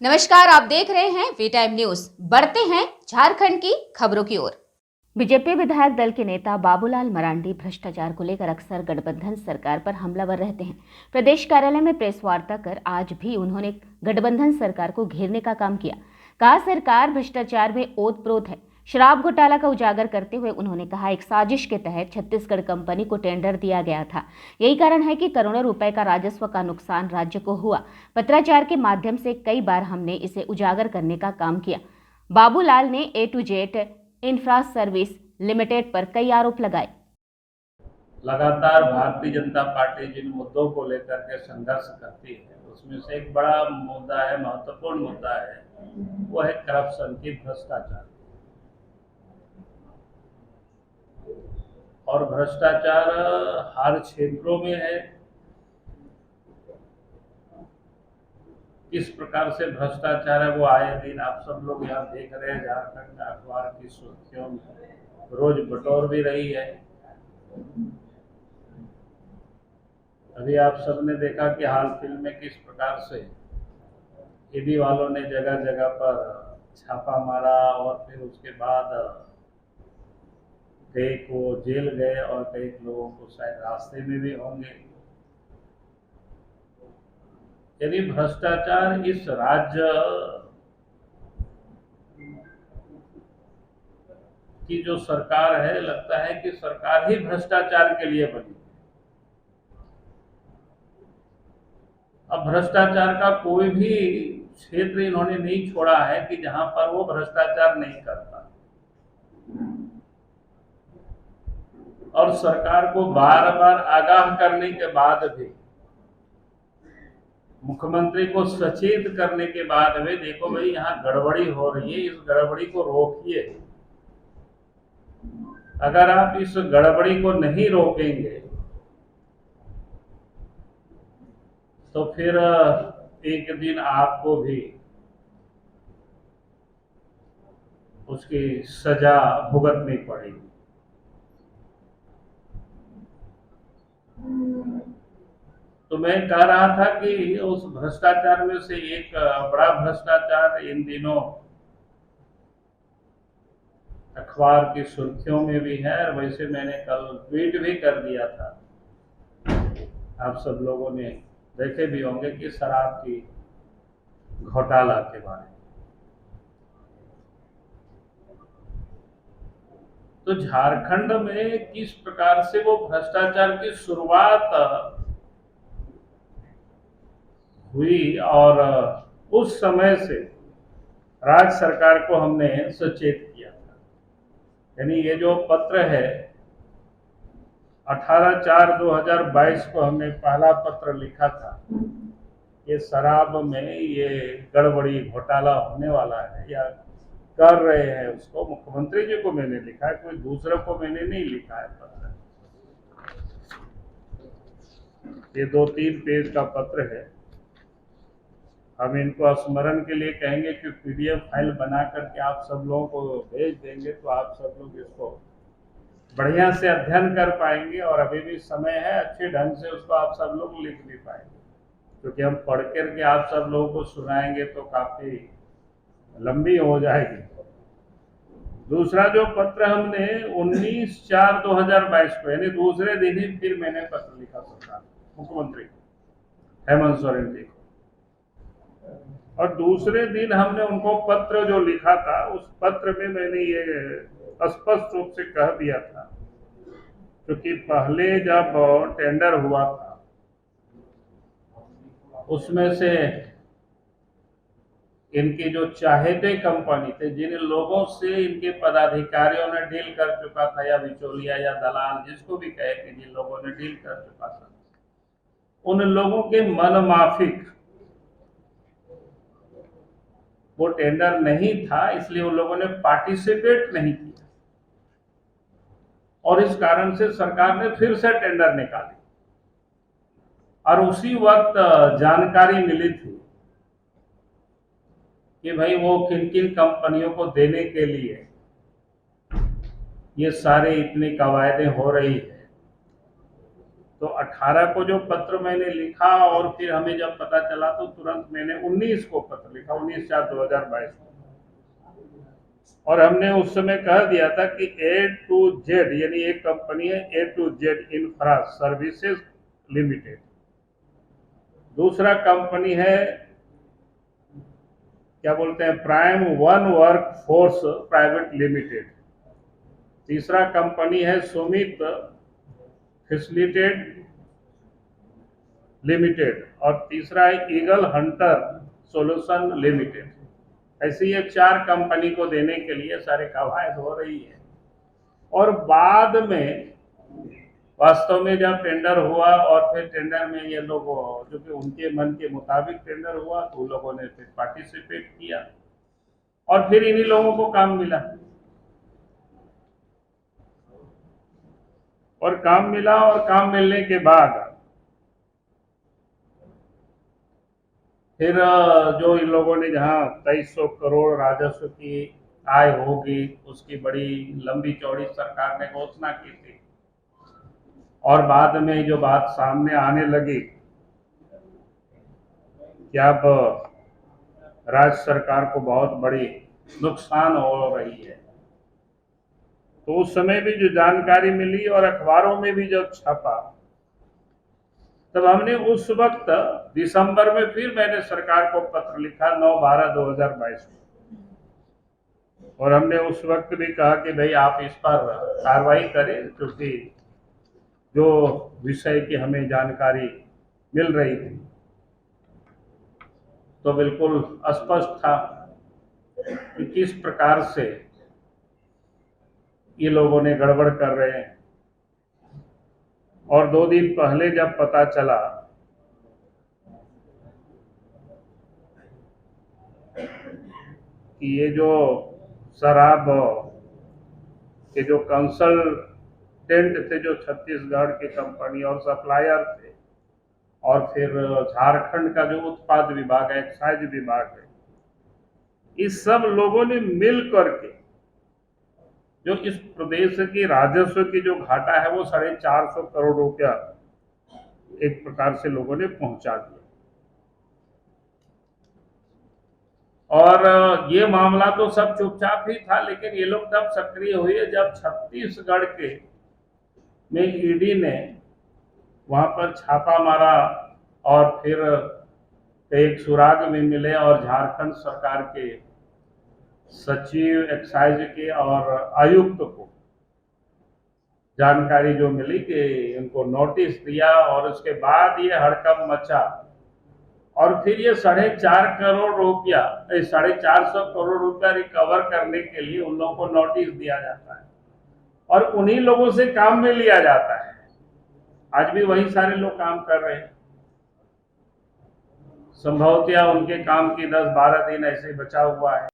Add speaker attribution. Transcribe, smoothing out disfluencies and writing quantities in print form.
Speaker 1: नमस्कार, आप देख रहे हैं वी टाइम न्यूज। बढ़ते हैं झारखंड की खबरों की ओर। बीजेपी विधायक दल के नेता बाबूलाल मरांडी भ्रष्टाचार को लेकर अक्सर गठबंधन सरकार पर हमलावर रहते हैं। प्रदेश कार्यालय में प्रेस वार्ता कर आज भी उन्होंने गठबंधन सरकार को घेरने का काम किया। कहा, सरकार भ्रष्टाचार में ओतप्रोत है। शराब घोटाला का उजागर करते हुए उन्होंने कहा, एक साजिश के तहत छत्तीसगढ़ कंपनी को टेंडर दिया गया था। यही कारण है कि करोड़ों रुपए का राजस्व का नुकसान राज्य को हुआ। पत्राचार के माध्यम से कई बार हमने इसे उजागर करने का काम किया। बाबूलाल ने A to Z infra service limited पर कई आरोप लगाए।
Speaker 2: लगातार भारतीय जनता पार्टी जिन मुद्दों को लेकर के संघर्ष करती है उसमें से एक बड़ा मुद्दा है, महत्वपूर्ण मुद्दा है, वो है करप्शन की, भ्रष्टाचार। और भ्रष्टाचार हर क्षेत्रों में है। किस प्रकार से भ्रष्टाचार है वो आए दिन आप सब लोग यहाँ देख रहे हैं। झारखंड अखबार की सुर्खियों में रोज बटोर भी रही है। अभी आप सबने देखा कि हाल फिल्म में किस प्रकार से ईडी वालों ने जगह जगह पर छापा मारा और फिर उसके बाद कई को जेल गए और कई लोगों को शायद रास्ते में भी होंगे। यदि भ्रष्टाचार इस राज्य की जो सरकार है, लगता है कि सरकार ही भ्रष्टाचार के लिए बनी। अब भ्रष्टाचार का कोई भी क्षेत्र इन्होंने नहीं छोड़ा है कि जहां पर वो भ्रष्टाचार नहीं करता। और सरकार को बार बार आगाह करने के बाद भी, मुख्यमंत्री को सचेत करने के बाद भी, देखो भाई यहाँ गड़बड़ी हो रही है, इस गड़बड़ी को रोकिए। अगर आप इस गड़बड़ी को नहीं रोकेंगे तो फिर एक दिन आपको भी उसकी सजा भुगतनी पड़ेगी। तो मैं कह रहा था कि उस भ्रष्टाचार में से एक बड़ा भ्रष्टाचार इन दिनों अखबार की सुर्खियों में भी है, और वैसे मैंने कल ट्वीट भी कर दिया था। आप सब लोगों ने देखे भी होंगे कि शराब की घोटाला के बारे में। तो झारखंड में किस प्रकार से वो भ्रष्टाचार की शुरुआत हुई, और उस समय से राज्य सरकार को हमने सचेत किया था। यानी ये जो पत्र है 18/4/2022 को हमने पहला पत्र लिखा था कि शराब में ये गड़बड़ी घोटाला होने वाला है या कर रहे हैं, उसको मुख्यमंत्री जी को मैंने लिखा है, कोई दूसरे को मैंने नहीं लिखा है पत्र। ये 2-3 पेज का पत्र है। हम इनको स्मरण के लिए कहेंगे कि पीडीएफ फाइल बना करके आप सब लोगों को भेज देंगे, तो आप सब लोग इसको बढ़िया से अध्ययन कर पाएंगे और अभी भी समय है, अच्छे ढंग से उसको आप सब लोग लिख भी पाएंगे। क्योंकि हम पढ़ करके आप सब लोगों को सुनाएंगे तो काफी लंबी हो जाएगी। दूसरा जो पत्र हमने 19/4/2022 को, यानी दूसरे दिन ही फिर मैंने पत्र लिखा सरकार मुख्यमंत्री हेमंत सोरेन जी को, और दूसरे दिन हमने उनको पत्र जो लिखा था, उस पत्र में मैंने ये स्पष्ट रूप से कह दिया था, क्योंकि पहले जब टेंडर हुआ था उसमें से इनकी जो चाहते कंपनी थे, जिन लोगों से इनके पदाधिकारियों ने डील कर चुका था, या बिचौलिया या दलाल जिसको भी कहे, कि जिन लोगों ने डील कर चुका था, उन लोगों के मन माफिक वो टेंडर नहीं था, इसलिए उन लोगों ने पार्टिसिपेट नहीं किया, और इस कारण से सरकार ने फिर से टेंडर निकाली। और उसी वक्त जानकारी मिली थी कि भाई वो किन किन कंपनियों को देने के लिए ये सारे इतनी कवायदें हो रही है। तो 18 को जो पत्र मैंने लिखा और फिर हमें जब पता चला तो तुरंत मैंने 19 को पत्र लिखा, 19/4/2022 को। और हमने उस समय कह दिया था कि A2Z यानी एक कंपनी है A2Z इंफ्रा सर्विसेज लिमिटेड, दूसरा कंपनी है क्या बोलते हैं prime one work force private limited, तीसरा कंपनी है सुमित फैसिलिटेड लिमिटेड और तीसरा है ईगल हंटर सॉल्यूशन लिमिटेड। ऐसे ये 4 कंपनी को देने के लिए सारे कवायद हो रही है। और बाद में वास्तव में जब टेंडर हुआ और फिर टेंडर में ये लोग जो कि उनके मन के मुताबिक टेंडर हुआ तो उन लोगों ने फिर पार्टिसिपेट किया और फिर इन्हीं लोगों को काम मिला। और काम मिला और काम मिलने के बाद फिर जो इन लोगों ने जहाँ 2300 करोड़ राजस्व की आय होगी उसकी बड़ी लंबी चौड़ी सरकार ने घोषणा की थी। और बाद में जो बात सामने आने लगी कि अब राज्य सरकार को बहुत बड़ी नुकसान हो रही है, तो उस समय भी जो जानकारी मिली और अखबारों में भी जब छपा तब हमने उस वक्त दिसंबर में फिर मैंने सरकार को पत्र लिखा 9/12/2022 में, और हमने उस वक्त भी कहा कि भाई आप इस पर कार्रवाई करें, क्योंकि जो विषय की हमें जानकारी मिल रही थी तो बिल्कुल स्पष्ट था कि किस प्रकार से ये लोगों ने गड़बड़ कर रहे हैं। और 2 दिन पहले जब पता चला कि ये जो शराब के जो कंसल्टेंट थे जो छत्तीसगढ़ की कंपनी और सप्लायर थे, और फिर झारखंड का जो उत्पाद विभाग है, एक्साइज विभाग है, इस सब लोगों ने मिल करके जो इस प्रदेश की राजस्व की जो घाटा है वो 450 करोड़ रुपया एक प्रकार से लोगों ने पहुंचा दिया। और ये मामला तो सब चुपचाप ही था, लेकिन ये लोग तब सक्रिय हुए जब छत्तीसगढ़ के में ईडी ने वहां पर छापा मारा और फिर एक सुराग में मिले और झारखंड सरकार के सचिव एक्साइज के और आयुक्त को जानकारी जो मिली कि उनको नोटिस दिया और उसके बाद ये हड़कंप मचा और फिर ये 4.5 करोड़ रुपया 450 करोड़ रुपया रिकवर करने के लिए उन लोगों को नोटिस दिया जाता है और उन्हीं लोगों से काम में लिया जाता है। आज भी वही सारे लोग काम कर रहे हैं। संभवतः उनके काम की 10-12 दिन ऐसे बचा हुआ है।